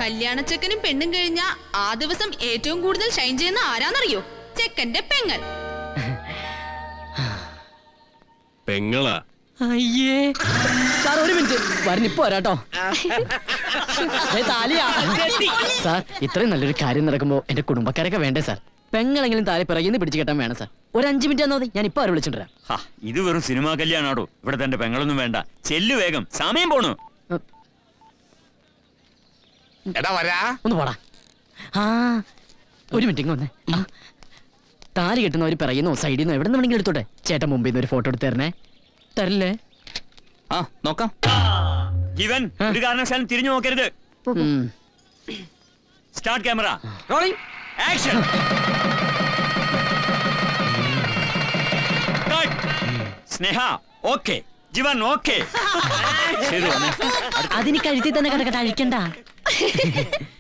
കല്യാണച്ചെക്കനും പെണ്ണും കഴിഞ്ഞ ആ ദിവസം ഏറ്റവും കൂടുതൽ ഷൈൻ ചെയ്യുന്ന ആരാന്നറിയോ? ചെക്കന്റെ പെങ്ങൾ. പെങ്ങളാ? അയ്യേ സാർ, ഒരു മിനിറ്റ് വരണിപ്പോ വരാട്ടോ. സാർ, ഇത്രയും നല്ലൊരു കാര്യം നടക്കുമ്പോ എന്റെ കുടുംബക്കാരൊക്കെ വേണ്ടേ സാർ? പെങ്ങളെങ്കിലും താലി പിറകിന്ന് പിടിച്ചു കെട്ടാൻ വേണം സാർ. ഒരു 5 മിനിറ്റ് മതി, ഞാൻ ഇപ്പൊ അവരെ വിളിച്ചിട്ട് വരാം. ഇത് വെറും സിനിമാ കല്യാണാടോ. ഇവിടെ തന്റെ പെങ്ങളൊന്നും വേണ്ട. ചെല്ലു വേഗം, സമയം പോണു. ഒന്ന് പോടാ. ഒരു മിനിറ്റ് വന്നേ. താലി കെട്ടുന്നവര് പറയുന്നോ സൈഡിൽ നിന്നോ എവിടെ നിന്നെങ്കിലും എടുത്തോട്ടെ. ചേട്ടൻ മുമ്പിൽ നിന്ന് ഒരു ഫോട്ടോ എടുത്ത് തരണേ. തരില്ലേ? നോക്കാം. ജീവൻ, ഒരു കാരണവശാലും തിരിഞ്ഞു നോക്കരുത്. Start camera rolling action. Sneha okay, Jeevan okay. അതിന് കഴുത്തി തന്നെ കിടക്കട്ടെ, അഴിക്കണ്ട.